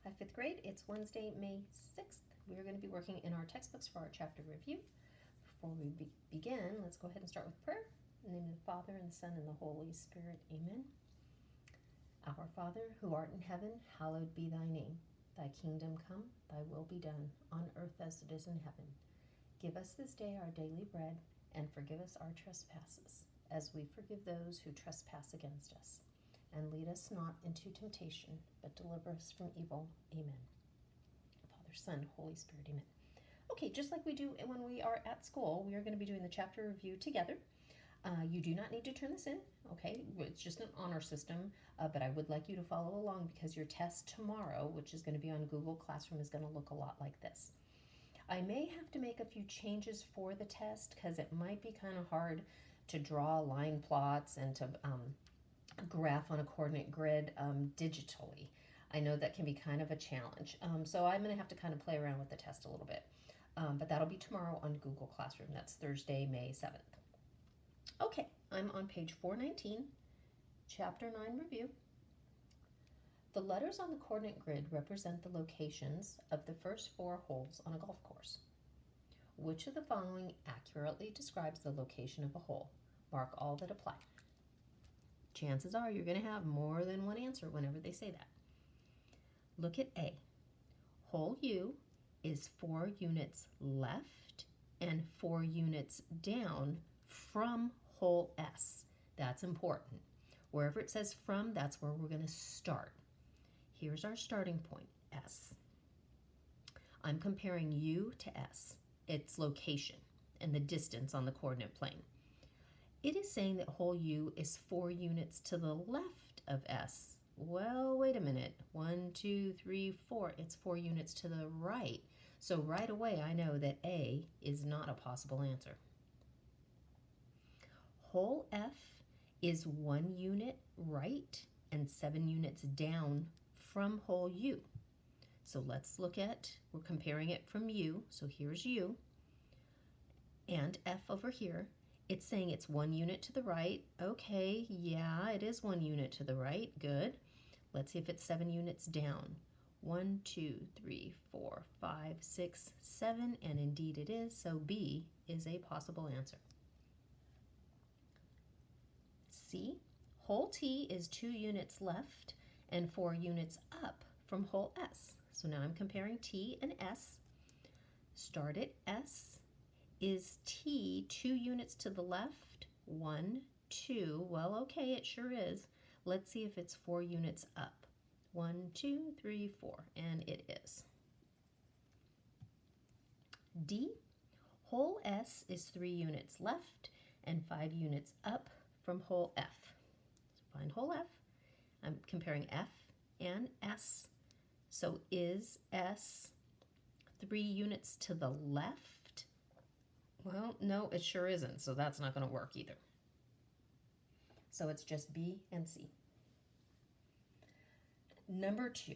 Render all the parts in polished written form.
Hi, 5th grade. It's Wednesday, May 6th. We are going to be working in our textbooks for our chapter review. Before we begin, let's go ahead and start with prayer. In the name of the Father, and the Son, and the Holy Spirit. Amen. Our Father, who art in heaven, hallowed be thy name. Thy kingdom come, thy will be done, on earth as it is in heaven. Give us this day our daily bread, and forgive us our trespasses, as we forgive those who trespass against us. And lead us not into temptation, but deliver us from evil. Amen. Father, Son, Holy Spirit, amen. Okay, just like we do when we are at school, we are going to be doing the chapter review together. You do not need to turn this in, okay? It's just an honor system, but I would like you to follow along because your test tomorrow, which is going to be on Google Classroom, is going to look a lot like this. I may have to make a few changes for the test because it might be kind of hard to draw line plots and to graph on a coordinate grid digitally. I know that can be kind of a challenge. So I'm going to have to kind of play around with the test a little bit. But that'll be tomorrow on Google Classroom. That's Thursday, May 7th. Okay, I'm on page 419, Chapter 9 Review. The letters on the coordinate grid represent the locations of the first 4 holes on a golf course. Which of the following accurately describes the location of a hole? Mark all that apply. Chances are you're going to have more than one answer whenever they say that. Look at A. Hole U is 4 units left and 4 units down from hole S. That's important. Wherever it says from, that's where we're going to start. Here's our starting point, S. I'm comparing U to S, its location, and the distance on the coordinate plane. It is saying that hole U is 4 units to the left of S. Well, wait a minute. 1, 2, 3, 4. It's 4 units to the right. So right away, I know that A is not a possible answer. Hole F is 1 unit right and 7 units down from hole U. So let's look at, we're comparing it from U. So here's U and F over here. It's saying it's 1 unit to the right. Okay, yeah, it is 1 unit to the right. Good. Let's see if it's 7 units down. 1, 2, 3, 4, 5, 6, 7, and indeed it is. So B is a possible answer. C, hole T is 2 units left and 4 units up from hole S. So now I'm comparing T and S. Start at S. Is T 2 units to the left? 1, 2. Well, okay, it sure is. Let's see if it's 4 units up. 1, 2, 3, 4, and it is. D, hole S is 3 units left and 5 units up from hole F. So find hole F. I'm comparing F and S. So is S 3 units to the left? Well, no, it sure isn't, so that's not going to work either. So it's just B and C. Number 2,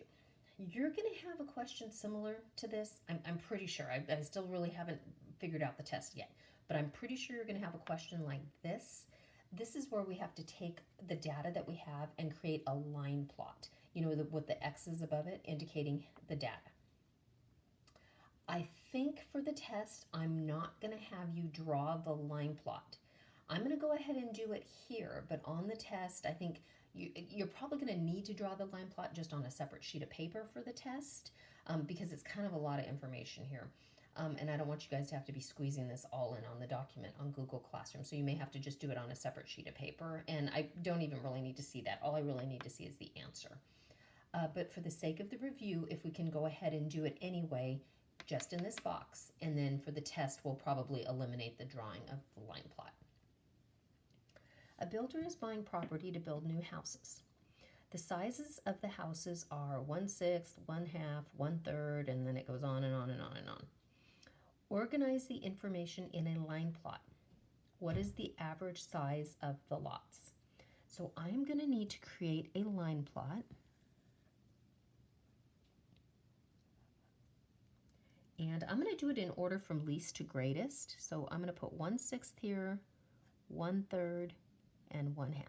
you're going to have a question similar to this. I'm pretty sure. I still really haven't figured out the test yet, but I'm pretty sure you're going to have a question like this. This is where we have to take the data that we have and create a line plot, you know, with the X's above it indicating the data. I think for the test, I'm not going to have you draw the line plot. I'm going to go ahead and do it here, but on the test, I think you're probably going to need to draw the line plot just on a separate sheet of paper for the test because it's kind of a lot of information here. And I don't want you guys to have to be squeezing this all in on the document on Google Classroom. So you may have to just do it on a separate sheet of paper. And I don't even really need to see that. All I really need to see is the answer. But for the sake of the review, if we can go ahead and do it anyway, just in this box, and then for the test, we'll probably eliminate the drawing of the line plot. A builder is buying property to build new houses. The sizes of the houses are 1/6, 1/2, 1/3, and then it goes on and on and on and on. Organize the information in a line plot. What is the average size of the lots? So I'm going to need to create a line plot. And I'm going to do it in order from least to greatest. So I'm going to put 1/6 here, 1/3, and 1/2.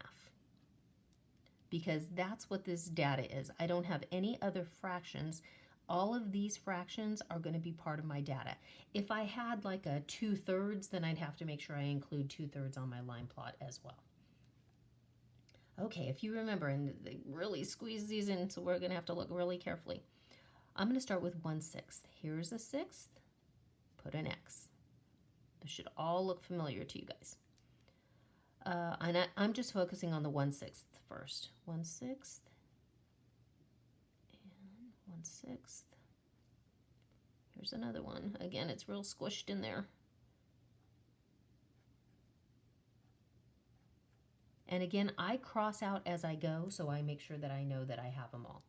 because that's what this data is. I don't have any other fractions. All of these fractions are going to be part of my data. If I had like a 2/3, then I'd have to make sure I include 2/3 on my line plot as well. Okay, if you remember, and they really squeeze these in, so we're going to have to look really carefully. I'm going to start with 1/6. Here's a sixth. Put an X. This should all look familiar to you guys. And I'm just focusing on the 1/6 first. 1/6 and 1/6. Here's another one. Again, it's real squished in there. And again, I cross out as I go, so I make sure that I know that I have them all.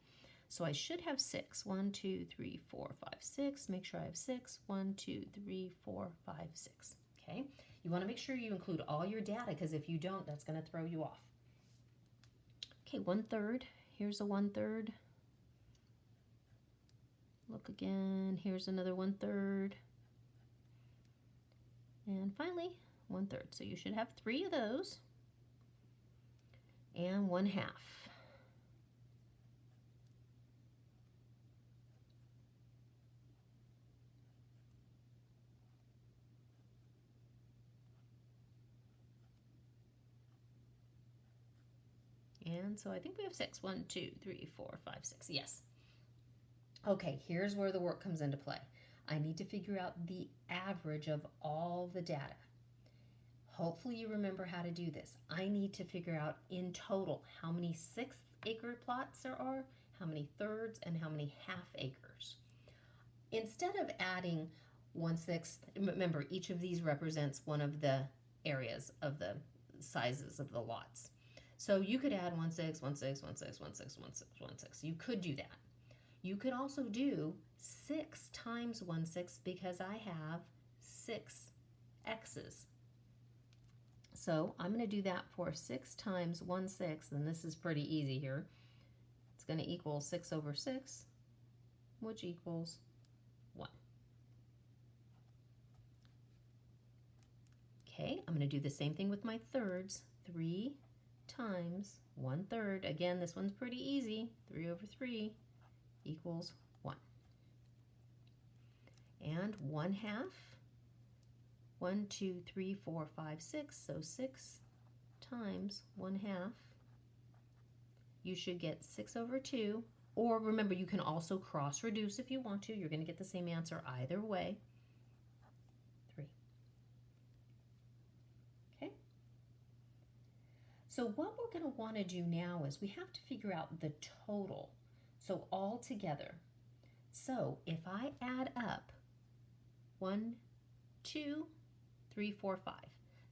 So I should have 6. 1, 2, 3, 4, 5, 6. Make sure I have 6. 1, 2, 3, 4, 5, 6. Okay? You want to make sure you include all your data, because if you don't, that's going to throw you off. Okay, 1/3. Here's a 1/3. Look again. Here's another 1/3. And finally, 1/3. So you should have 3 of those. And 1/2. And so I think we have 6. 1, 2, 3, 4, 5, 6. Yes. Okay, here's where the work comes into play. I need to figure out the average of all the data. Hopefully you remember how to do this. I need to figure out in total how many 1/6 acre plots there are, how many 1/3, and how many 1/2 acres. Instead of adding 1/6, remember each of these represents one of the areas of the sizes of the lots. So you could add 1/6, 1/6, 1/6, 1/6, 1/6, 1/6. You could do that. You could also do 6 times 1/6 because I have 6 x's. So I'm going to do that for 6 times 1/6, and this is pretty easy here. It's going to equal 6/6, which equals 1. Okay, I'm going to do the same thing with my thirds. 3 times 1/3. Again, this one's pretty easy. 3/3 equals 1. And 1/2. 1, 2, 3, 4, 5, 6. So 6 times 1/2. You should get 6/2. Or remember, you can also cross reduce if you want to. You're going to get the same answer either way. 3. Okay? So what we're going to want to do now is we have to figure out the total. So all together. So if I add up 1, 2, 3, 4, 5.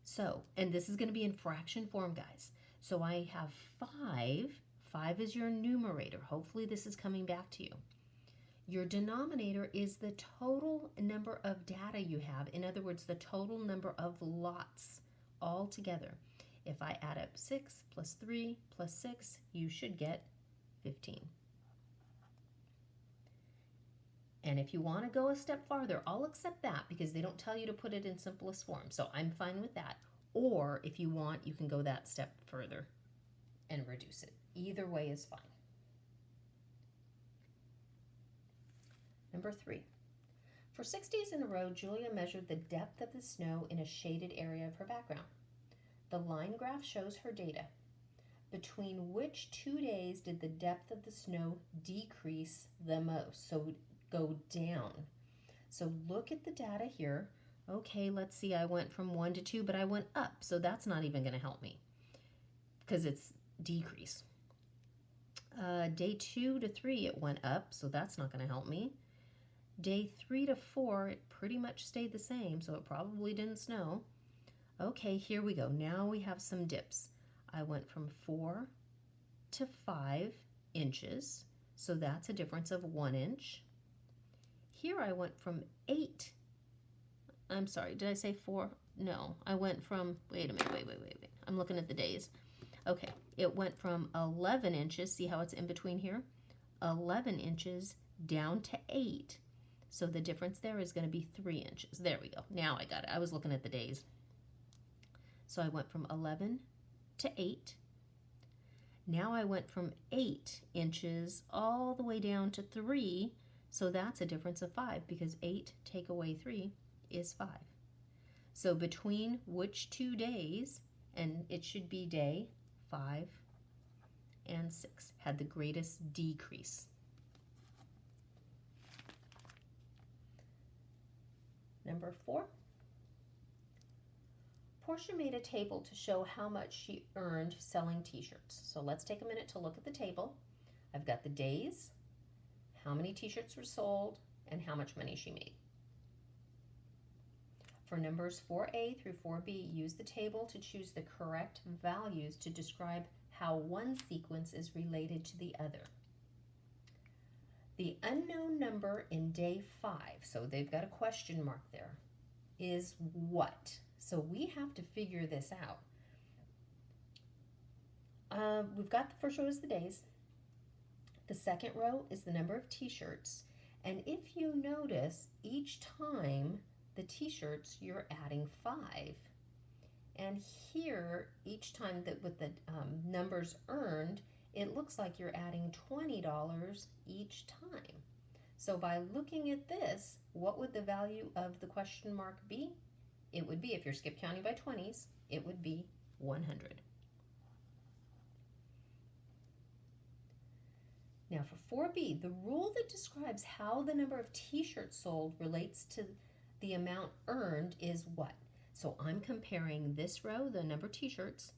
So, and this is going to be in fraction form, guys. So I have 5. 5 is your numerator. Hopefully this is coming back to you. Your denominator is the total number of data you have. In other words, the total number of lots all together. If I add up 6 plus 3 plus 6, you should get 15. And if you want to go a step farther, I'll accept that because they don't tell you to put it in simplest form. So I'm fine with that. Or if you want, you can go that step further and reduce it. Either way is fine. Number 3. For 6 days in a row, Julia measured the depth of the snow in a shaded area of her background. The line graph shows her data. Between which 2 days did the depth of the snow decrease the most? So go down. So look at the data here. Okay, let's see, I went from 1 to 2, but I went up, so that's not even going to help me because it's decrease. Day 2 to 3, it went up, so that's not going to help me. Day 3 to 4, it pretty much stayed the same, so it probably didn't snow. Okay, here we go. Now we have some dips. I went from 4 to 5 inches, so that's a difference of 1 inch. Here I went from 8. I'm sorry, did I say 4? No, I went from, wait a minute, wait. I'm looking at the days. Okay, it went from 11 inches, see how it's in between here? 11 inches down to 8. So the difference there is going to be 3 inches. There we go. Now I got it. I was looking at the days. So I went from 11 to 8. Now I went from 8 inches all the way down to 3, so that's a difference of 5 because 8 take away 3 is 5. So between which 2 days, and it should be day 5 and 6, had the greatest decrease. Number 4. Portia made a table to show how much she earned selling t-shirts. So let's take a minute to look at the table. I've got the days, how many t-shirts were sold, and how much money she made. For numbers 4A through 4B, use the table to choose the correct values to describe how one sequence is related to the other. The unknown number in day 5, so they've got a question mark there, is what? So we have to figure this out. We've got the first row is the days. The second row is the number of t-shirts. And if you notice, each time the t-shirts, you're adding 5. And here, each time that with the numbers earned, it looks like you're adding $20 each time. So by looking at this, what would the value of the question mark be? It would be, if you're skip counting by 20s, it would be 100. Now for 4B, the rule that describes how the number of t-shirts sold relates to the amount earned is what? So I'm comparing this row, the number of t-shirts,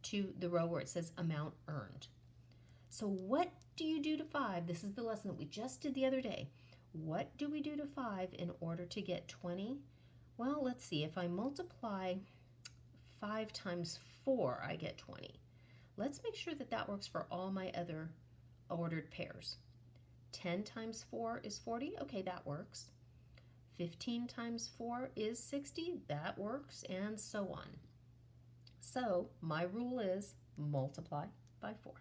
to the row where it says amount earned. So what do you do to 5? This is the lesson that we just did the other day. What do we do to 5 in order to get 20? Well, let's see. If I multiply 5 times 4, I get 20. Let's make sure that that works for all my other ordered pairs. 10 times 4 is 40. Okay, that works. 15 times 4 is 60. That works, and so on. So my rule is multiply by 4.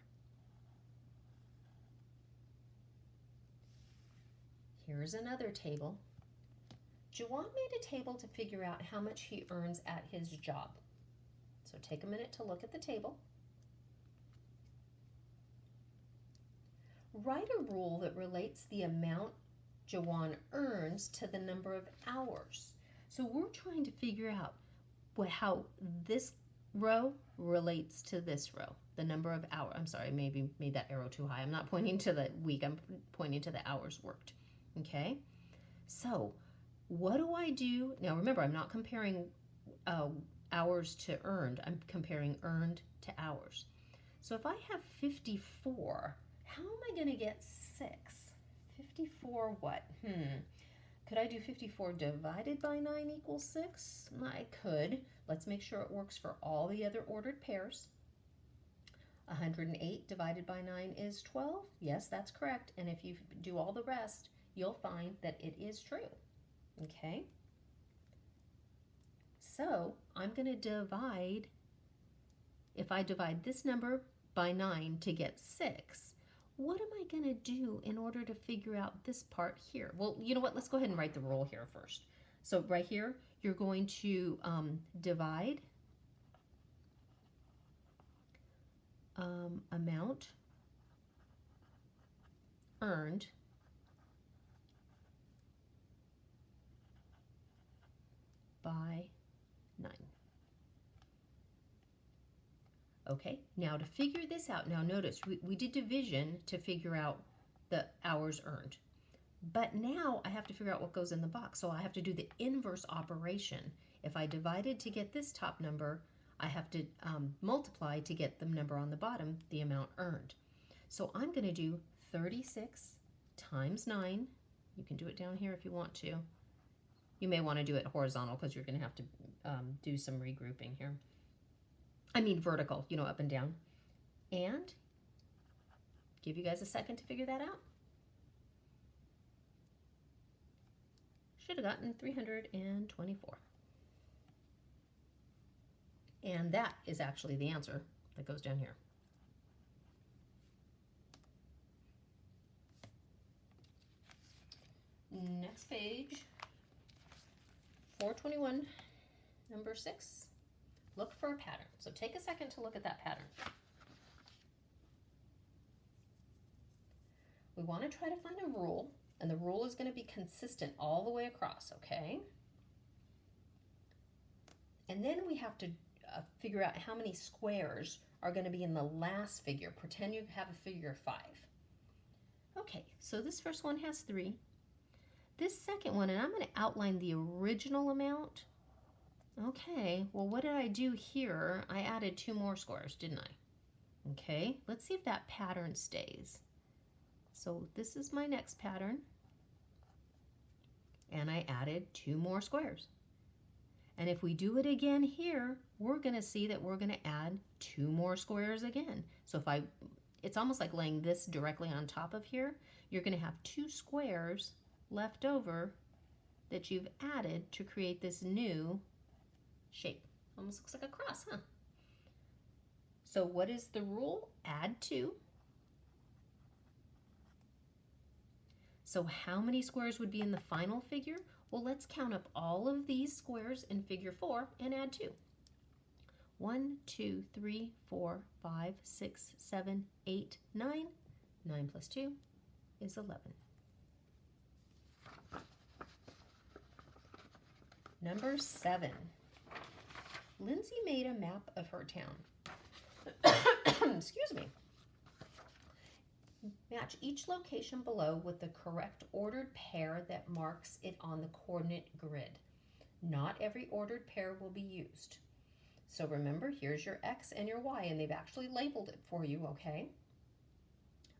Here's another table. Juwan made a table to figure out how much he earns at his job. So take a minute to look at the table. Write a rule that relates the amount Juwan earns to the number of hours. So we're trying to figure out how this row relates to this row, the number of hours. I'm sorry, I maybe made that arrow too high. I'm not pointing to the week, I'm pointing to the hours worked. Okay, so what do I do? Now remember, I'm not comparing hours to earned. I'm comparing earned to hours. So if I have 54, how am I going to get 6? 54 what? Could I do 54 divided by 9 equals 6? I could. Let's make sure it works for all the other ordered pairs. 108 divided by 9 is 12. Yes, that's correct. And if you do all the rest, you'll find that it is true. Okay? So I'm going to divide, if I divide this number by 9 to get 6, what am I going to do in order to figure out this part here? Well, you know what? Let's go ahead and write the rule here first. So right here, you're going to divide amount earned by 9. Okay, now to figure this out, now notice we did division to figure out the hours earned. But now I have to figure out what goes in the box. So I have to do the inverse operation. If I divided to get this top number, I have to multiply to get the number on the bottom, the amount earned. So I'm going to do 36 times 9. You can do it down here if you want to. You may want to do it horizontal because you're going to have to do some regrouping here. I mean vertical, you know, up and down. And give you guys a second to figure that out. Should have gotten 324. And that is actually the answer that goes down here. Next page, 421, number 6. Look for a pattern. So take a second to look at that pattern. We want to try to find a rule, and the rule is going to be consistent all the way across, okay? And then we have to figure out how many squares are going to be in the last figure. Pretend you have a figure of 5. Okay, so this first one has 3. This second one, and I'm going to outline the original amount. Okay, well, what did I do here? I added 2 more squares, didn't I? Okay, let's see if that pattern stays. So this is my next pattern, and I added 2 more squares. And if we do it again here, we're going to see that we're going to add 2 more squares again. So if it's almost like laying this directly on top of here. You're going to have 2 squares left over that you've added to create this new shape. Almost looks like a cross, huh? So what is the rule? Add 2. So how many squares would be in the final figure? Well, let's count up all of these squares in figure 4 and add 2. 1, 2, 3, 4, 5, 6, 7, 8, 9. 9 plus 2 is 11. Number 7. Lindsay made a map of her town. Excuse me. Match each location below with the correct ordered pair that marks it on the coordinate grid. Not every ordered pair will be used. So remember, here's your X and your Y, and they've actually labeled it for you, okay?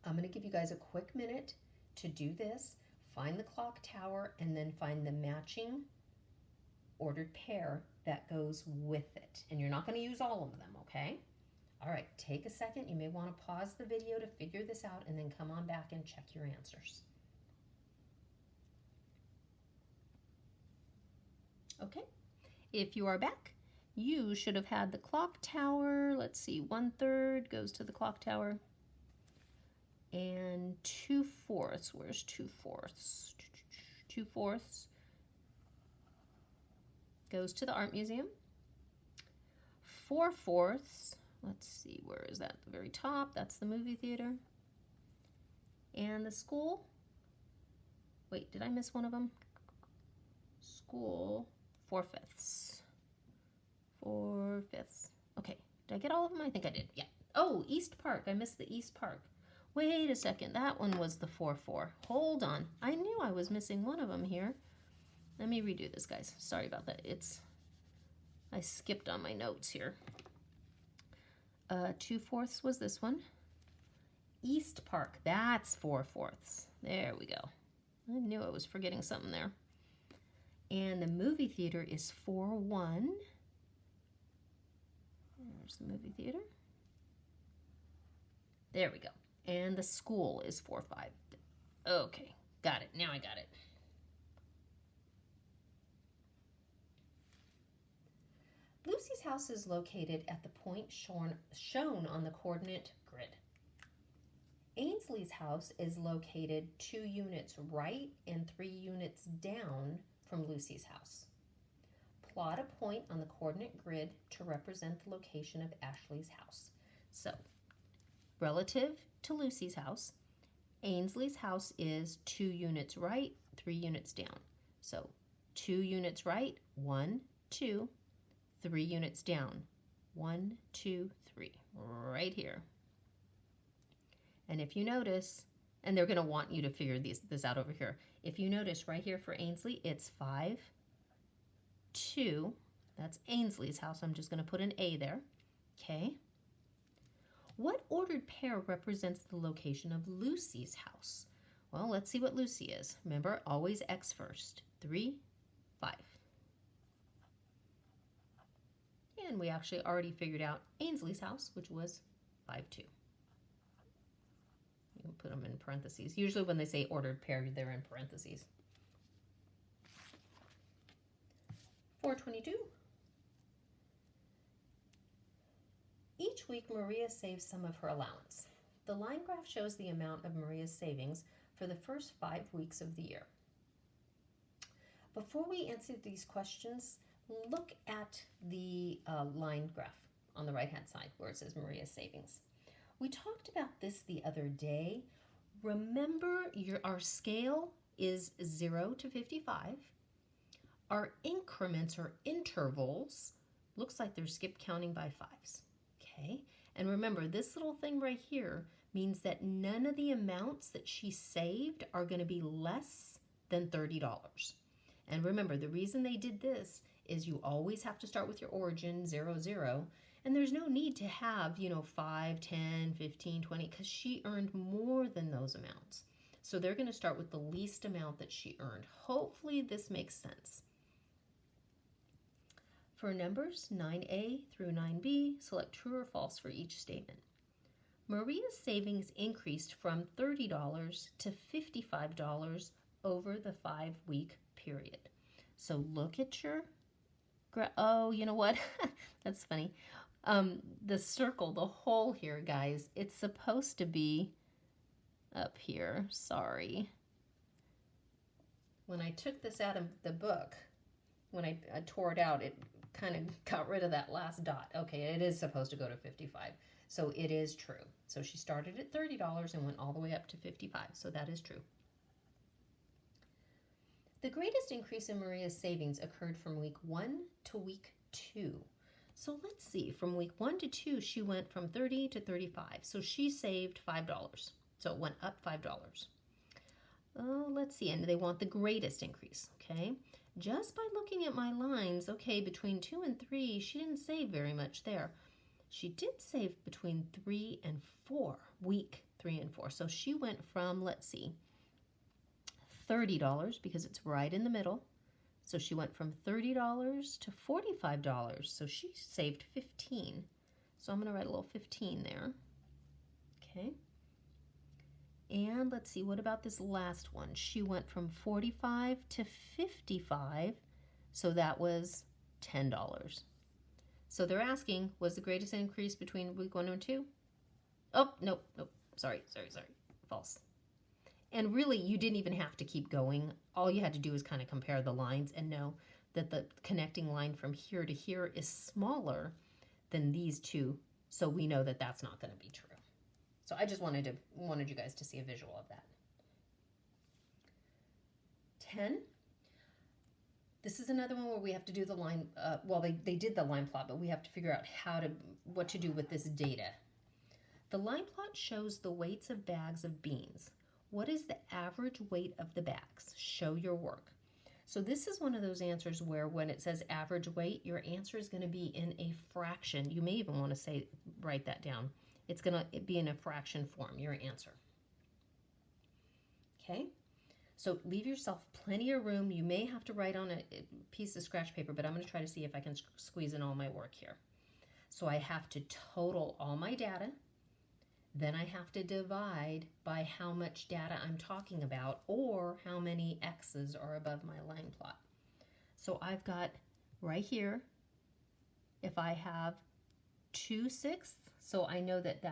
I'm going to give you guys a quick minute to do this. Find the clock tower and then find the matching ordered pair that goes with it. And you're not going to use all of them, okay? All right, take a second. You may want to pause the video to figure this out and then come on back and check your answers. Okay, if you are back, you should have had the clock tower. Let's see, 1/3 goes to the clock tower. And 2/4, where's 2/4? 2/4 goes to the art museum. 4/4, let's see, where is that? At the very top, that's the movie theater. And the school, wait, did I miss one of them? School, 4/5. 4/5. Okay, did I get all of them? I think I did, yeah. Oh, East Park, I missed the East Park. Wait a second, that one was the 4/4. Hold on, I knew I was missing one of them here. Let me redo this, guys. Sorry about that. I skipped on my notes here. 2/4 was this one. East Park, that's 4/4. There we go. I knew I was forgetting something there. And the movie theater is 4/1. There's the movie theater. There we go. And the school is 4/5. Okay, got it. Now I got it. Lucy's house is located at the point shown on the coordinate grid. Ainsley's house is located 2 units right and 3 units down from Lucy's house. Plot a point on the coordinate grid to represent the location of Ashley's house. So, relative to Lucy's house, Ainsley's house is 2 units right, 3 units down. So, 2 units right, 1, 2, 3 units down, 1, 2, 3, right here. And if you notice, and they're going to want you to figure this out over here. If you notice right here for Ainsley, it's 5, 2. That's Ainsley's house. I'm just going to put an A there. Okay. What ordered pair represents the location of Lucy's house? Well, let's see what Lucy is. Remember, always X first. 3, 5. And we actually already figured out Ainsley's house, which was 5, 2. You can put them in parentheses. Usually when they say ordered pair, they're in parentheses. 422. Each week, Maria saves some of her allowance. The line graph shows the amount of Maria's savings for the first 5 weeks of the year. Before we answer these questions, look at the line graph on the right-hand side where it says Maria's savings. We talked about this the other day. Remember, our scale is 0 to 55. Our increments or intervals, looks like they're skip counting by 5s. Okay, and remember, this little thing right here means that none of the amounts that she saved are going to be less than $30. And remember, the reason they did this is you always have to start with your origin, 0, 0. And there's no need to have, 5, 10, 15, 20, because she earned more than those amounts. So they're going to start with the least amount that she earned. Hopefully this makes sense. For numbers 9A through 9B, select true or false for each statement. Maria's savings increased from $30 to $55 over the 5-week period. So look at your, oh, you know what? That's funny. The circle, the hole here, guys, it's supposed to be up here. Sorry. When I took this out of the book, when I tore it out, it kind of got rid of that last dot. Okay, it is supposed to go to 55. So it is true. So she started at $30 and went all the way up to 55. So that is true. The greatest increase in Maria's savings occurred from week 1 to week 2. So let's see, from week 1 to 2, she went from 30 to 35. So she saved $5. So it went up $5. Oh, let's see, and they want the greatest increase, okay? Just by looking at my lines, okay, between 2 and 3, she didn't save very much there. She did save between 3 and 4, week 3 and 4. So she went from, let's see, $30 because it's right in the middle. So she went from $30 to $45. So she saved 15. So I'm going to write a little 15 there. Okay. And let's see, what about this last one? She went from 45 to 55. So that was $10. So they're asking, was the greatest increase between week 1 and 2? Oh, nope. Sorry. False. And really, you didn't even have to keep going. All you had to do is kind of compare the lines and know that the connecting line from here to here is smaller than these two. So we know that that's not going to be true. So I just wanted you guys to see a visual of that. 10. This is another one where we have to do the line, well, they did the line plot, but we have to figure out what to do with this data. The line plot shows the weights of bags of beans. What is the average weight of the bags? Show your work. So this is one of those answers where when it says average weight, your answer is going to be in a fraction. You may even want to write that down. It's going to be in a fraction form, your answer. Okay? So leave yourself plenty of room. You may have to write on a piece of scratch paper, but I'm going to try to see if I can squeeze in all my work here. So I have to total all my data. Then I have to divide by how much data I'm talking about or how many X's are above my line plot. So I've got right here, if I have 2/6, so I know that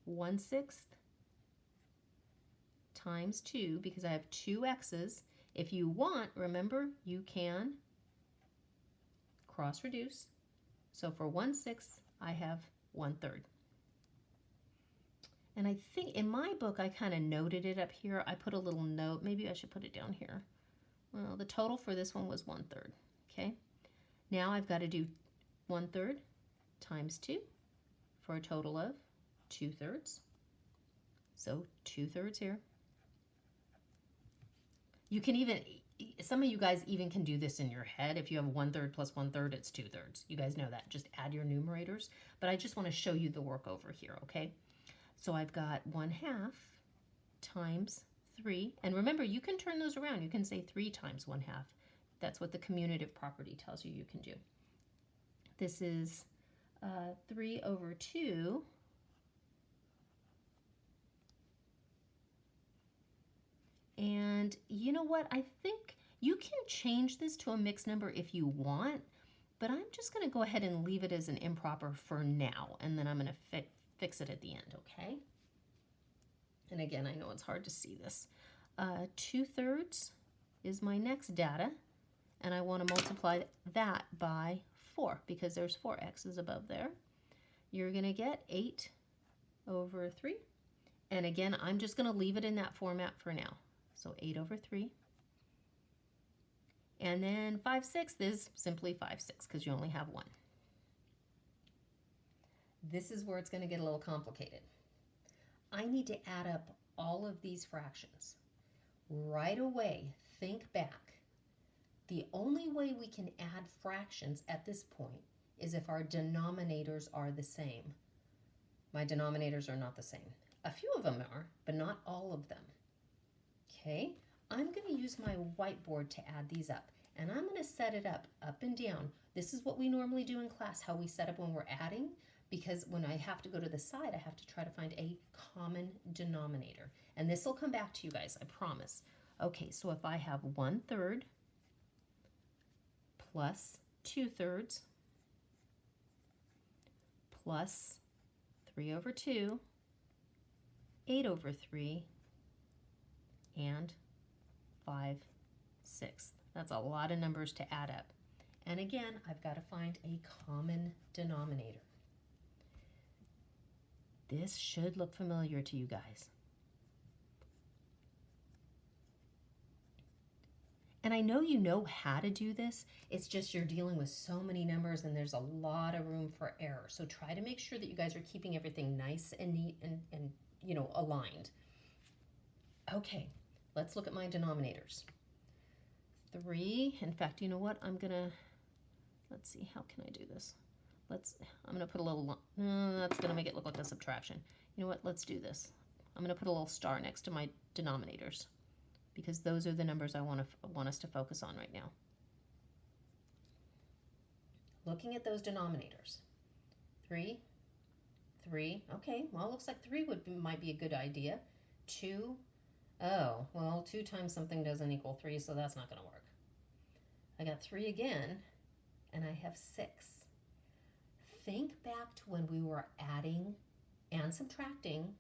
1/6 times 2, because I have 2 X's. If you want, remember, you can cross reduce. So for 1/6, I have 1/3. And I think in my book, I kind of noted it up here. I put a little note. Maybe I should put it down here. Well, the total for this one was 1/3. Okay. Now I've got to do 1/3 times 2 for a total of 2/3. So 2/3 here. You can even, some of you guys even can do this in your head. If you have 1/3 plus 1/3, it's 2/3. You guys know that. Just add your numerators. But I just want to show you the work over here, okay? So I've got 1/2 times 3. And remember, you can turn those around. You can say 3 times 1/2. That's what the commutative property tells you can do. This is 3 over 2. And you know what? I think you can change this to a mixed number if you want, but I'm just going to go ahead and leave it as an improper for now, and then I'm going to fix it at the end, okay? And again, I know it's hard to see this. 2/3 is my next data, and I want to multiply that by 4 because there's 4 X's above there. You're going to get 8 over 3, And again, I'm just going to leave it in that format for now. So 8 over 3. And then 5/6 is simply 5/6 because you only have one. This is where it's going to get a little complicated. I need to add up all of these fractions. Right away, think back. The only way we can add fractions at this point is if our denominators are the same. My denominators are not the same. A few of them are, but not all of them. Okay, I'm going to use my whiteboard to add these up, and I'm going to set it up and down. This is what we normally do in class, how we set up when we're adding, because when I have to go to the side, I have to try to find a common denominator. And this will come back to you guys, I promise. Okay, so if I have 1/3 plus 2/3 plus 3 over 2, 8 over 3, and 5/6. That's a lot of numbers to add up. And again, I've got to find a common denominator. This should look familiar to you guys. And I know you know how to do this. It's just you're dealing with so many numbers and there's a lot of room for error. So try to make sure that you guys are keeping everything nice and neat and aligned. Okay, let's look at my denominators. 3, in fact, you know what? Let's see, how can I do this? I'm gonna put a little, that's gonna make it look like a subtraction. You know what, let's do this. I'm gonna put a little star next to my denominators because those are the numbers I want us to focus on right now. Looking at those denominators, 3, okay, well, it looks like 3 might be a good idea. 2, oh, well, 2 times something doesn't equal 3, so that's not gonna work. I got 3 again, and I have 6. Think back to when we were adding and subtracting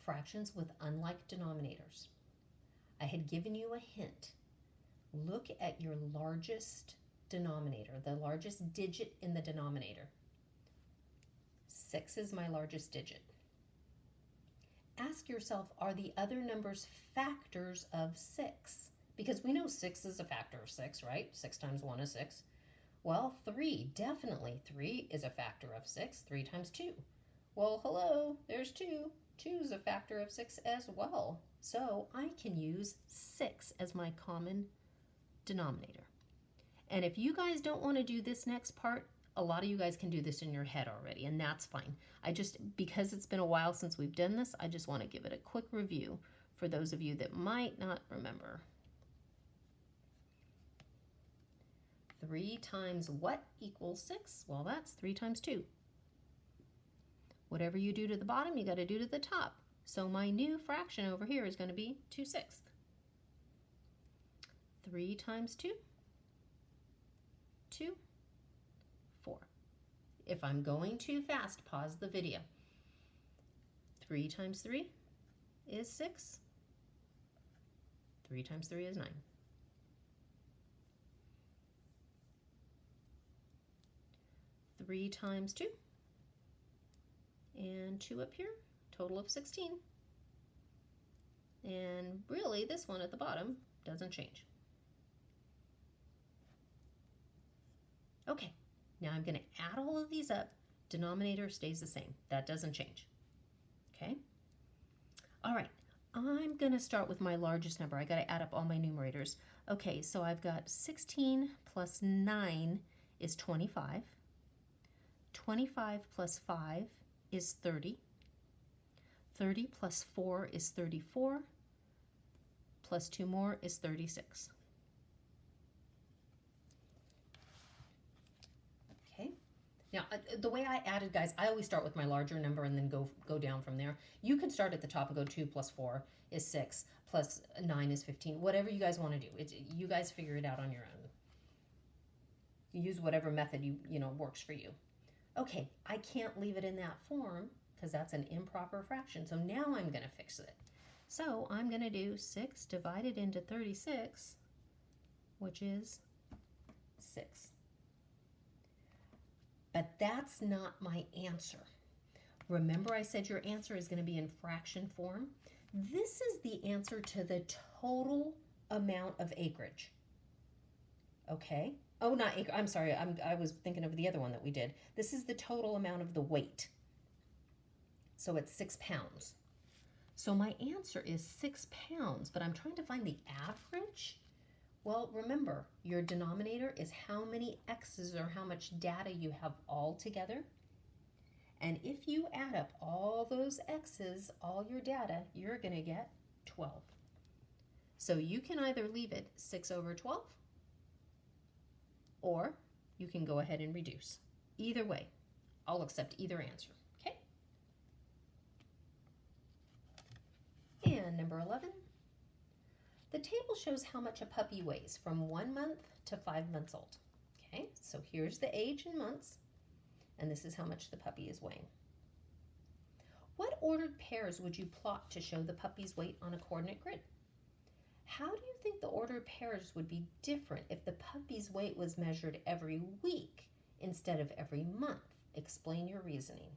fractions with unlike denominators. I had given you a hint. Look at your largest denominator, the largest digit in the denominator. 6 is my largest digit. Ask yourself, are the other numbers factors of 6? Because we know 6 is a factor of 6, right? 6 times 1 is 6. Well, 3, definitely. 3 is a factor of 6. 3 times 2. Well, hello, there's 2. 2 is a factor of 6 as well. So I can use 6 as my common denominator. And if you guys don't want to do this next part, a lot of you guys can do this in your head already, and that's fine. Because it's been a while since we've done this, I just want to give it a quick review for those of you that might not remember. 3 times what equals 6? Well, that's 3 times 2. Whatever you do to the bottom, you got to do to the top. So my new fraction over here is going to be 2/6. 3 times 2, 2, 4. If I'm going too fast, pause the video. 3 times 3 is 6. 3 times 3 is 9. 3 times 2, and 2 up here, total of 16. And really, this one at the bottom doesn't change. Okay, now I'm going to add all of these up. Denominator stays the same. That doesn't change. Okay? All right, I'm going to start with my largest number. I got to add up all my numerators. Okay, so I've got 16 plus 9 is 25. 25 plus 5 is 30. 30 plus 4 is 34. Plus 2 more is 36. Okay. Now, the way I added, guys, I always start with my larger number and then go down from there. You can start at the top and go 2 plus 4 is 6, plus 9 is 15. Whatever you guys want to do. You guys figure it out on your own. Use whatever method works for you. Okay, I can't leave it in that form because that's an improper fraction. So now I'm going to fix it. So I'm going to do 6 divided into 36, which is 6. But that's not my answer. Remember I said your answer is going to be in fraction form? This is the answer to the total amount of acreage. Okay? Oh, not acre. I'm sorry. I was thinking of the other one that we did. This is the total amount of the weight. So it's 6 pounds. So my answer is 6 pounds, but I'm trying to find the average. Well, remember, your denominator is how many x's or how much data you have all together. And if you add up all those x's, all your data, you're going to get 12. So you can either leave it 6 over 12, or you can go ahead and reduce. Either way, I'll accept either answer, okay? And number 11, the table shows how much a puppy weighs from 1 month to 5 months old. Okay, so here's the age in months, and this is how much the puppy is weighing. What ordered pairs would you plot to show the puppy's weight on a coordinate grid? How do you think the ordered pairs would be different if the puppy's weight was measured every week instead of every month? Explain your reasoning.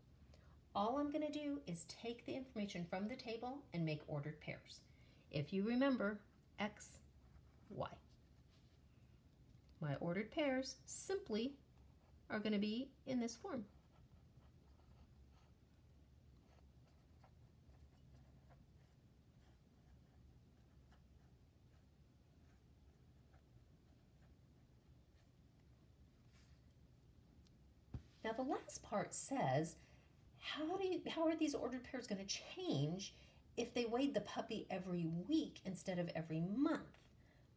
All I'm going to do is take the information from the table and make ordered pairs. If you remember, X, Y. My ordered pairs simply are going to be in this form. Now the last part says, how are these ordered pairs going to change if they weighed the puppy every week instead of every month?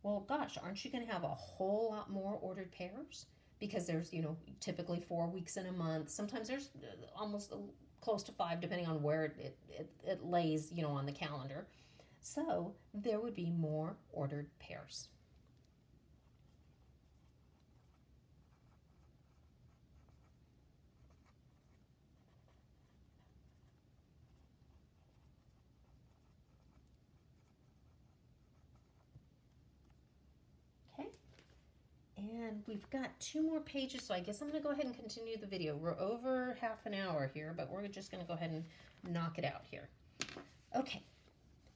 Well, gosh, aren't you going to have a whole lot more ordered pairs? Because there's, typically 4 weeks in a month. Sometimes there's almost close to 5, depending on where it lays, on the calendar. So there would be more ordered pairs. And we've got 2 more pages, so I guess I'm going to go ahead and continue the video. We're over half an hour here, but we're just going to go ahead and knock it out here. Okay,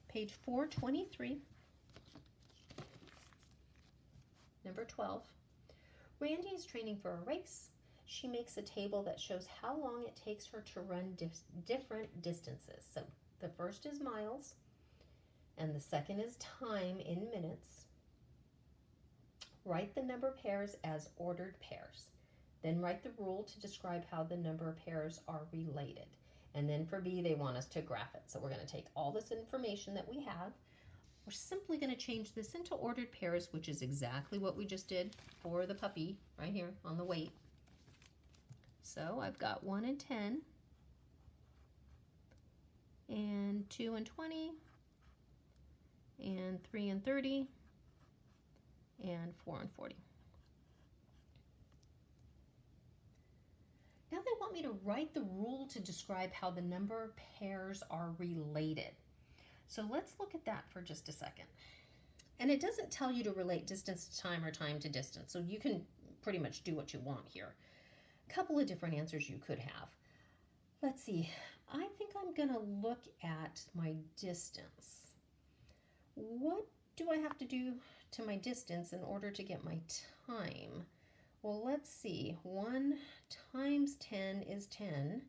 page 423, number 12. Randy is training for a race. She makes a table that shows how long it takes her to run different distances. So the first is miles, and the second is time in minutes. Write the number pairs as ordered pairs. Then write the rule to describe how the number pairs are related. And then for B, they want us to graph it. So we're going to take all this information that we have. We're simply going to change this into ordered pairs, which is exactly what we just did for the puppy right here on the weight. So I've got 1 and 10, and 2 and 20, and 3 and 30, and 4 and 40. Now they want me to write the rule to describe how the number pairs are related. So let's look at that for just a second. And it doesn't tell you to relate distance to time or time to distance, so you can pretty much do what you want here. A couple of different answers you could have. Let's see, I think I'm going to look at my distance. What do I have to do to my distance in order to get my time? Well, let's see. 1 times 10 is 10.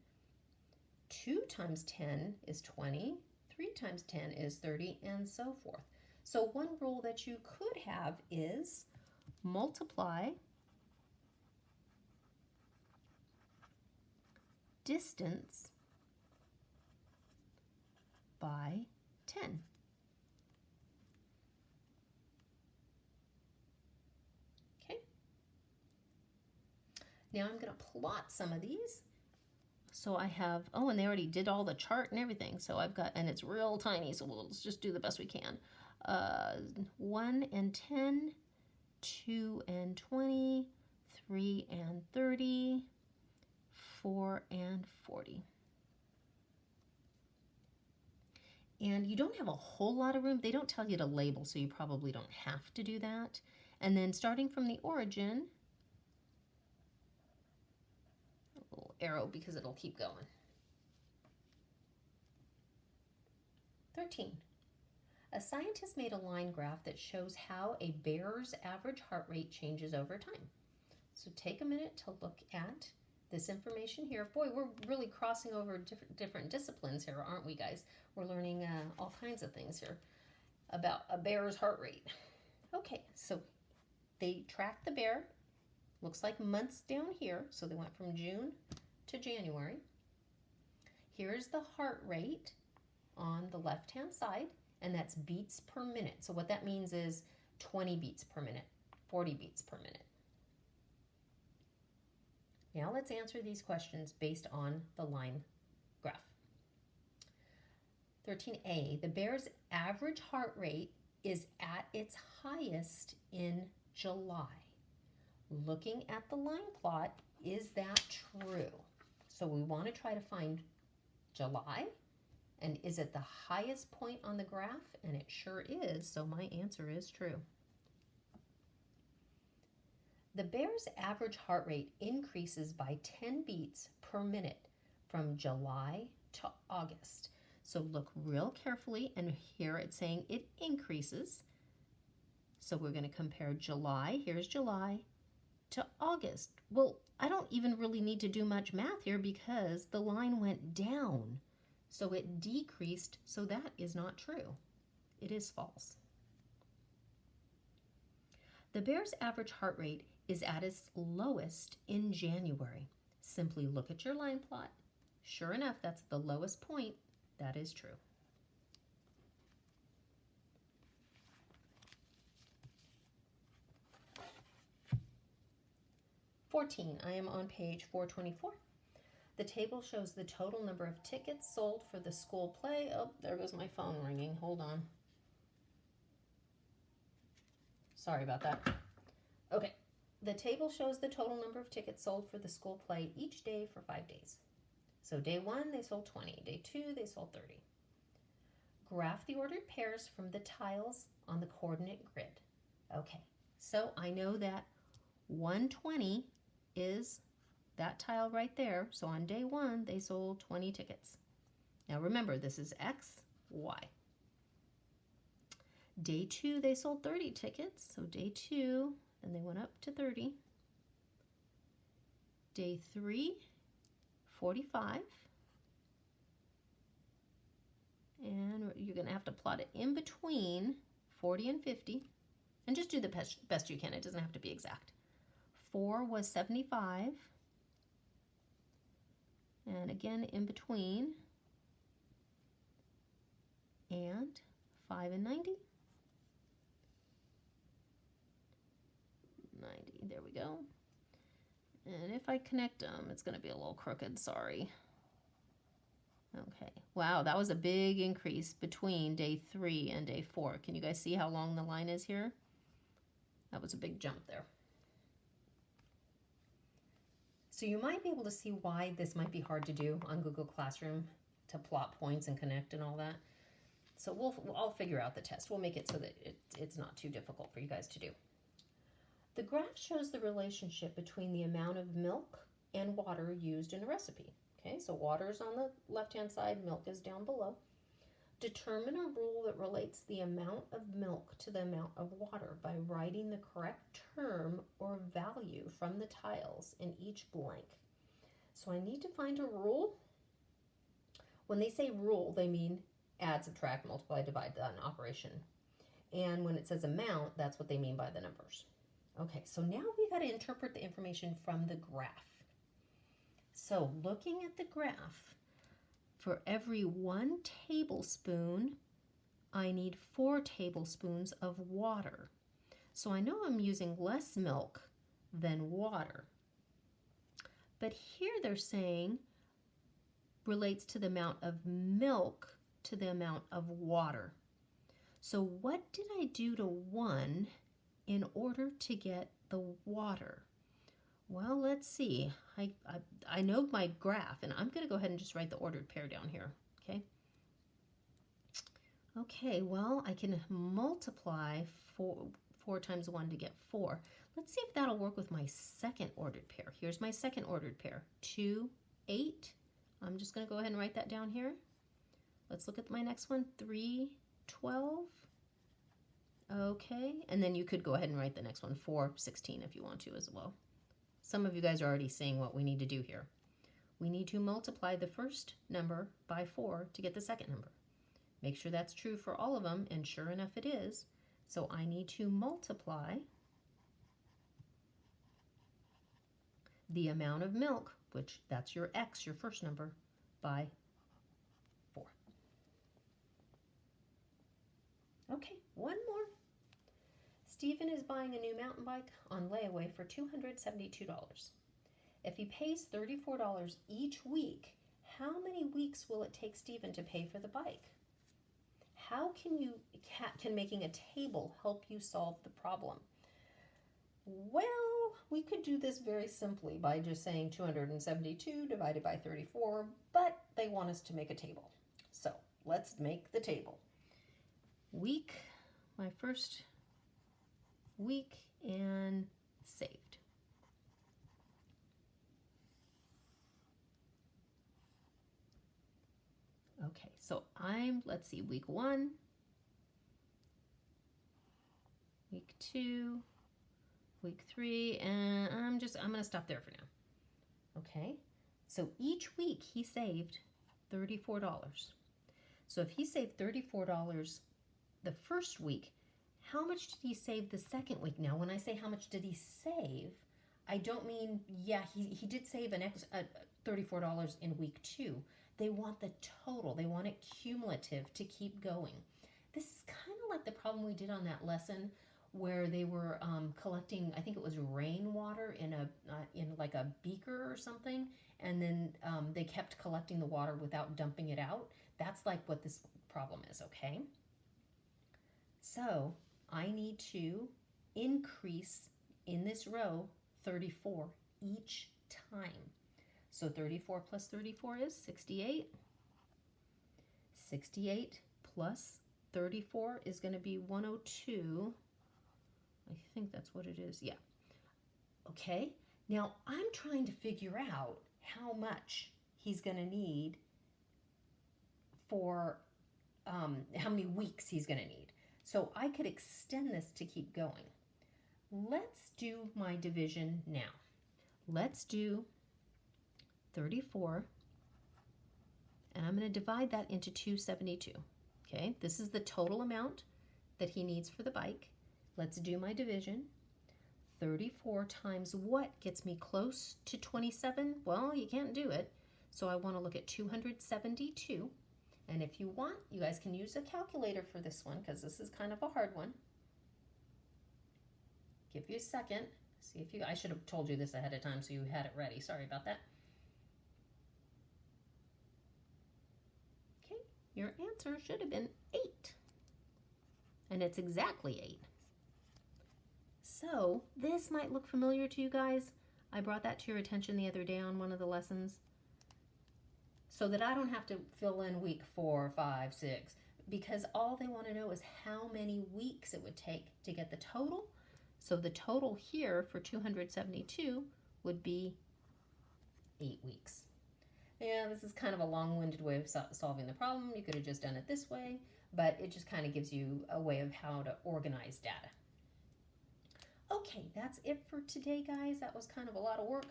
2 times 10 is 20. 3 times 10 is 30, and so forth. So one rule that you could have is multiply distance by 10. Now I'm going to plot some of these. So I have, oh, and they already did all the chart and everything. So I've got, and it's real tiny, so let's just do the best we can. 1 and 10, 2 and 20, 3 and 30, 4 and 40. And you don't have a whole lot of room. They don't tell you to label, so you probably don't have to do that. And then starting from the origin, arrow because it'll keep going. 13. A scientist made a line graph that shows how a bear's average heart rate changes over time. So take a minute to look at this information here. Boy, we're really crossing over different disciplines here, aren't we, guys? We're learning all kinds of things here about a bear's heart rate. Okay, so they tracked the bear, looks like months down here. So they went from June to January. Here's the heart rate on the left-hand side, and that's beats per minute. So what that means is 20 beats per minute, 40 beats per minute. Now let's answer these questions based on the line graph. 13A, the bear's average heart rate is at its highest in July. Looking at the line plot, is that true? So we want to try to find July, and is it the highest point on the graph? And it sure is, so my answer is true. The bear's average heart rate increases by 10 beats per minute from July to August. So look real carefully, and here it's saying it increases. So we're going to compare July, here's July, to August. Well, I don't even really need to do much math here because the line went down. So it decreased, so that is not true. It is false. The bear's average heart rate is at its lowest in January. Simply look at your line plot. Sure enough, that's the lowest point. That is true. I am on page 424. The table shows the total number of tickets sold for the school play. Oh, there goes my phone ringing. Hold on. Sorry about that. Okay. The table shows the total number of tickets sold for the school play each day for 5 days. So day 1, they sold 20. Day 2, they sold 30. Graph the ordered pairs from the tiles on the coordinate grid. Okay, so I know that 120 is that tile right there. So on day 1, they sold 20 tickets. Now remember, this is X, Y. Day 2, they sold 30 tickets. So day 2, then they went up to 30. Day 3, 45. And you're going to have to plot it in between 40 and 50. And just do the best you can. It doesn't have to be exact. 4 was 75. And again, in between. And 5 and 90. 90, there we go. And if I connect them, it's going to be a little crooked, sorry. Okay, wow, that was a big increase between day 3 and day 4. Can you guys see how long the line is here? That was a big jump there. So you might be able to see why this might be hard to do on Google Classroom, to plot points and connect and all that. So I'll figure out the test. We'll make it so that it's not too difficult for you guys to do. The graph shows the relationship between the amount of milk and water used in a recipe. Okay, so water is on the left-hand side, milk is down below. Determine a rule that relates the amount of milk to the amount of water by writing the correct term or value from the tiles in each blank. So I need to find a rule. When they say rule, they mean add, subtract, multiply, divide, an operation. And when it says amount, that's what they mean by the numbers. Okay, so now we got to interpret the information from the graph. So looking at the graph, for every 1 tablespoon, I need 4 tablespoons of water. So I know I'm using less milk than water. But here they're saying relates to the amount of milk to the amount of water. So what did I do to 1 in order to get the water? Well, let's see. I know my graph, and I'm going to go ahead and just write the ordered pair down here, okay? Okay, well, I can multiply 4 times 1 to get 4. Let's see if that'll work with my second ordered pair. Here's my second ordered pair, 2, 8. I'm just going to go ahead and write that down here. Let's look at my next one, 312. Okay, and then you could go ahead and write the next one, 416, if you want to as well. Some of you guys are already seeing what we need to do here. We need to multiply the first number by 4 to get the second number. Make sure that's true for all of them, and sure enough it is. So I need to multiply the amount of milk, which that's your X, your first number, by 4. Okay, one more. Stephen is buying a new mountain bike on layaway for $272. If he pays $34 each week, how many weeks will it take Stephen to pay for the bike? How can making a table help you solve the problem? Well, we could do this very simply by just saying 272 divided by 34, but they want us to make a table. So let's make the table. Week, my first week, and saved. Okay, so let's see, week 1, week 2, week 3, and I'm going to stop there for now. Okay, so each week he saved $34. So if he saved $34 the first week, how much did he save the second week? Now, when I say how much did he save, I don't mean, yeah, he did save an extra $34 in week 2. They want the total. They want it cumulative to keep going. This is kind of like the problem we did on that lesson where they were collecting, I think it was rainwater in like a beaker or something, and then they kept collecting the water without dumping it out. That's like what this problem is, okay? So I need to increase in this row 34 each time. So 34 plus 34 is 68. 68 plus 34 is going to be 102. I think that's what it is. Yeah. Okay. Now I'm trying to figure out how much he's going to need for how many weeks he's going to need. So I could extend this to keep going. Let's do my division now. Let's do 34, and I'm going to divide that into 272. Okay, this is the total amount that he needs for the bike. Let's do my division. 34 times what gets me close to 27? Well, you can't do it, so I want to look at 272. And if you want, you guys can use a calculator for this one because this is kind of a hard one. Give you a second. See if I should have told you this ahead of time so you had it ready. Sorry about that. Okay, your answer should have been 8. And it's exactly 8. So this might look familiar to you guys. I brought that to your attention the other day on one of the lessons, so that I don't have to fill in week 4, 5, 6, because all they want to know is how many weeks it would take to get the total. So the total here for 272 would be 8 weeks. Yeah, this is kind of a long-winded way of solving the problem. You could have just done it this way, but it just kind of gives you a way of how to organize data. Okay, that's it for today, guys. That was kind of a lot of work.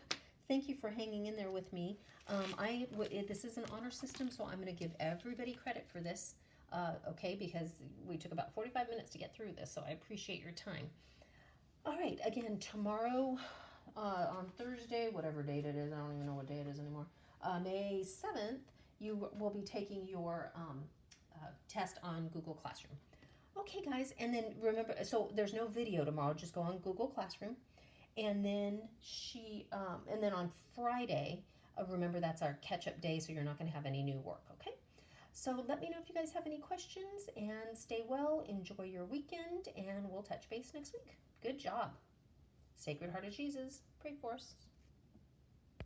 Thank you for hanging in there with me. This is an honor system, so I'm going to give everybody credit for this, okay, because we took about 45 minutes to get through this, so I appreciate your time. All right, again, tomorrow on Thursday, whatever date it is, I don't even know what day it is anymore, May 7th, you will be taking your test on Google Classroom. Okay, guys, and then remember, so there's no video tomorrow, just go on Google Classroom. And then and then on Friday, remember that's our catch-up day, so you're not going to have any new work, okay? So let me know if you guys have any questions, and stay well, enjoy your weekend, and we'll touch base next week. Good job. Sacred Heart of Jesus, pray for us.